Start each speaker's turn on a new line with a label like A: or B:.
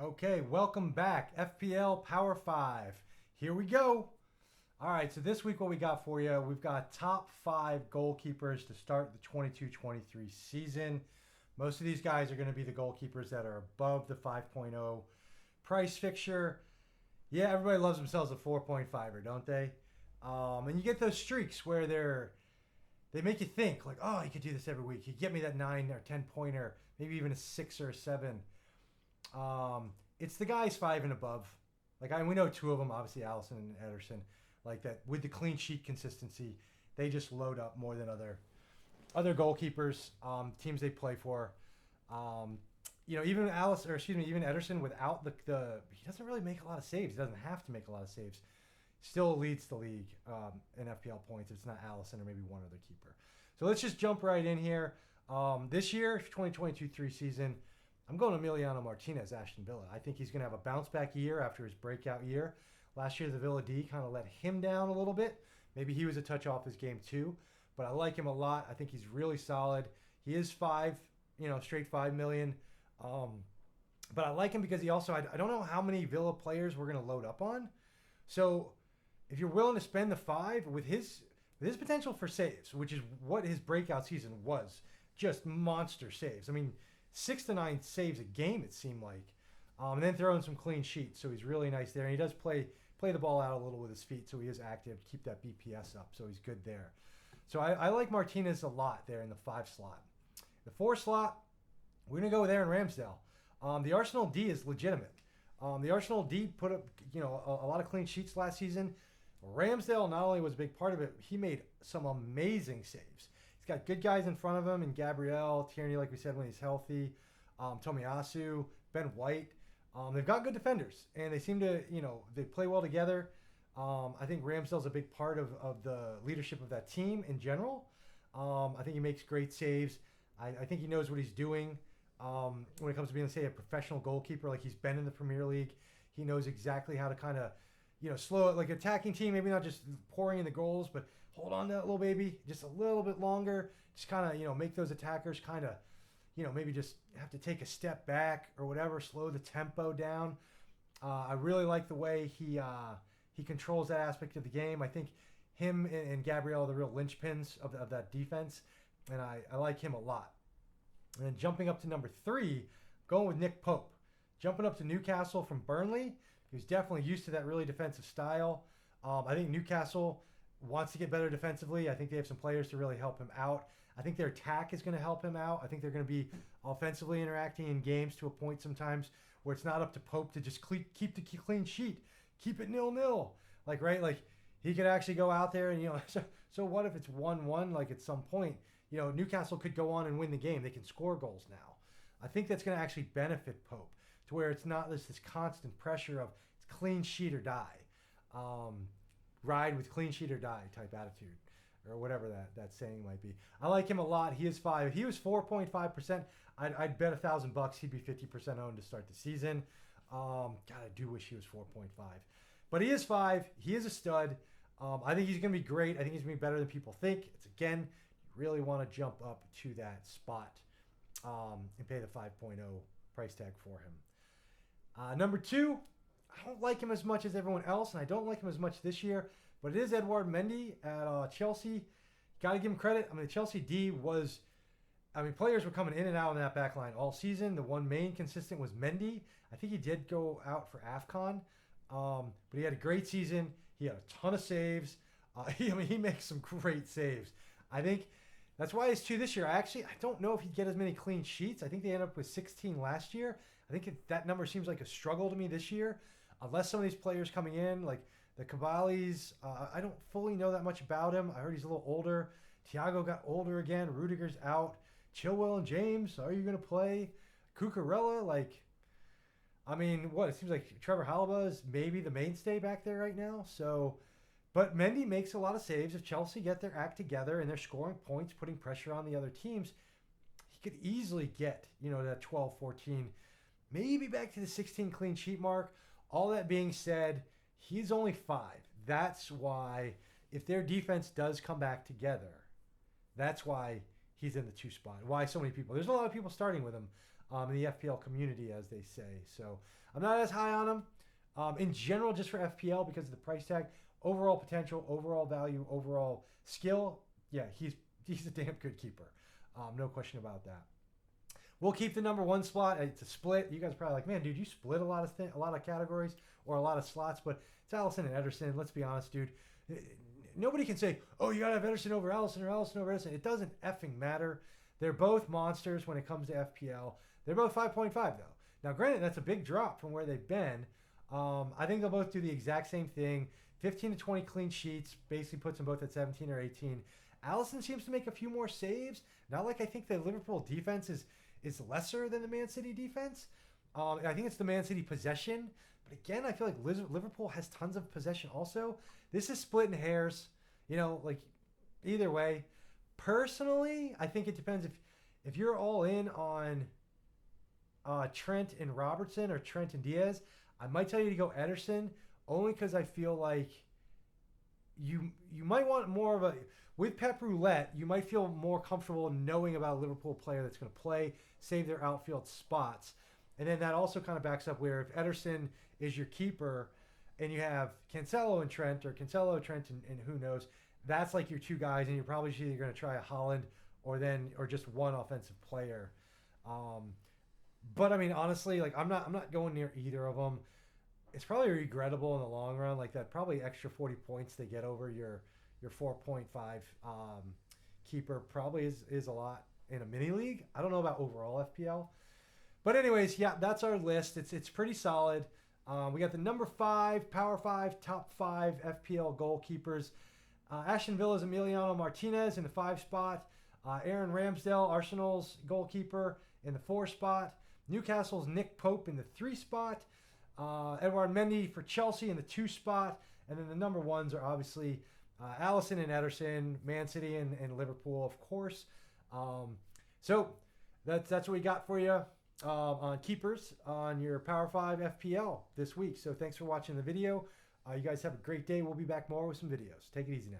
A: Okay, welcome back. FPL Power 5. Here we go. All right, so this week what we got for you, we've got top 5 goalkeepers to start the 22-23 season. Most of these guys are going to be the goalkeepers that are above the 5.0 price fixture. Yeah, everybody loves themselves a 4.5er, don't they? And you get those streaks where they make you think like, oh, you could do this every week. You get me that 9 or 10 pointer, maybe even a 6 or a 7. It's the guys 5 and above. We know 2 of them, obviously Allison and Ederson, like that with the clean sheet consistency, they just load up more than other goalkeepers, teams they play for. Even Allison, or excuse me, even Ederson without the he doesn't really make a lot of saves. He doesn't have to make a lot of saves. Still leads the league in FPL points if it's not Allison or maybe one other keeper. So let's just jump right in here. This year, 2022-3 season, I'm going Emiliano Martinez, Ashton Villa. I think he's going to have a bounce back year after his breakout year. Last year, the Villa D kind of let him down a little bit. Maybe he was a touch off his game too, but I like him a lot. I think he's really solid. He is straight 5 million. But I like him because he also, I don't know how many Villa players we're going to load up on. So if you're willing to spend the 5 with his potential for saves, which is what his breakout season was, just monster saves. I mean, 6 to 9 saves a game, it seemed like. And then throw in some clean sheets, so he's really nice there. And he does play the ball out a little with his feet, so he is active to keep that BPS up, so he's good there. So I like Martinez a lot there in the 5 slot. The 4 slot, we're going to go with Aaron Ramsdale. The Arsenal D is legitimate. The Arsenal D put up a lot of clean sheets last season. Ramsdale not only was a big part of it, he made some amazing saves. He's got good guys in front of him, and Gabriel, Tierney, like we said, when he's healthy, Tomiyasu, Ben White. They've got good defenders, and they seem to, they play well together. I think Ramsdale's a big part of the leadership of that team in general. I think he makes great saves. I think he knows what he's doing when it comes to being, say, a professional goalkeeper. Like, he's been in the Premier League. He knows exactly how to kind of, slow it, like attacking team, maybe not just pouring in the goals, but hold on to that little baby just a little bit longer. Just kind of, make those attackers kind of, maybe just have to take a step back or whatever, slow the tempo down. I really like the way he controls that aspect of the game. I think him and Gabriel are the real linchpins of that defense, and I like him a lot. And then jumping up to number 3, going with Nick Pope. Jumping up to Newcastle from Burnley. He's definitely used to that really defensive style. I think Newcastle wants to get better defensively. I think they have some players to really help him out. I think their attack is going to help him out. I think they're going to be offensively interacting in games to a point sometimes where it's not up to Pope to just keep the clean sheet. Keep it 0-0. Like he could actually go out there and, so what if it's 1-1, like at some point, Newcastle could go on and win the game. They can score goals now. I think that's going to actually benefit Pope to where it's not this constant pressure of it's clean sheet or die. Ride with clean sheet or die type attitude, or whatever that saying might be. I like him a lot. He is 5. If he was 4.5%, I'd bet $1,000 he'd be 50% owned to start the season. God, I do wish he was 4.5, but he is 5. He is a stud. I think he's going to be great. I think he's going to be better than people think. It's again, you really want to jump up to that spot and pay the 5.0 price tag for him. Number 2, I don't like him as much as everyone else, and I don't like him as much this year, but it is Edouard Mendy at Chelsea. Got to give him credit. I mean, the Chelsea D was, players were coming in and out of that back line all season. The one main consistent was Mendy. I think he did go out for AFCON, but he had a great season. He had a ton of saves. He makes some great saves. I think that's why he's 2 this year. I don't know if he'd get as many clean sheets. I think they ended up with 16 last year. I think that number seems like a struggle to me this year. Unless some of these players coming in, like the Cavallis, I don't fully know that much about him. I heard he's a little older. Thiago got older again. Rudiger's out. Chilwell and James, are you going to play? Cucurella, it seems like Trevor Halaba is maybe the mainstay back there right now. So, but Mendy makes a lot of saves. If Chelsea get their act together and they're scoring points, putting pressure on the other teams, he could easily get, that 12, 14, maybe back to the 16 clean sheet mark. All that being said, he's only 5. That's why, if their defense does come back together, that's why he's in the 2 spot. Why so many people? There's a lot of people starting with him. in the FPL community, as they say. So I'm not as high on him in general, just for FPL because of the price tag. Overall potential, overall value, overall skill. Yeah, he's a damn good keeper. No question about that. We'll keep the number 1 spot. It's a split. You guys are probably like, man, dude, you split a lot of categories or a lot of slots, but it's Alisson and Ederson. Let's be honest, dude. Nobody can say, oh, you gotta have Ederson over Alisson or Alisson over Ederson. It doesn't effing matter. They're both monsters when it comes to FPL. They're both 5.5 though. Now, granted, that's a big drop from where they've been. I think they'll both do the exact same thing. 15 to 20 clean sheets basically puts them both at 17 or 18. Alisson seems to make a few more saves. Not like I think the Liverpool defense is lesser than the Man City defense. I think it's the Man City possession. But again, I feel like Liverpool has tons of possession also. This is splitting hairs. You know, like either way. Personally, I think it depends if you're all in on Trent and Robertson or Trent and Diaz. I might tell you to go Ederson only because I feel like you might want more of a... With Pep Roulette, you might feel more comfortable knowing about a Liverpool player that's going to play, save their outfield spots. And then that also kind of backs up where if Ederson is your keeper and you have Cancelo and Trent or Cancelo, Trent, and who knows, that's like your 2 guys, and you're probably either going to try a Holland or just one offensive player. But I mean, honestly, like I'm not going near either of them. It's probably regrettable in the long run, like that probably extra 40 points they get over your 4.5 keeper probably is a lot in a mini league. I don't know about overall FPL. But anyways, yeah, that's our list. It's pretty solid. We got the number 5, Power 5, top 5 FPL goalkeepers. Ashton Villa's Emiliano Martinez in the 5 spot. Aaron Ramsdale, Arsenal's goalkeeper, in the 4 spot. Newcastle's Nick Pope in the 3 spot. Edouard Mendy for Chelsea in the 2 spot. And then the number 1s are obviously Alisson and Ederson, Man City and Liverpool, of course. So that's what we got for you on keepers on your Power 5 FPL this week. So thanks for watching the video. You guys have a great day. We'll be back more with some videos. Take it easy now.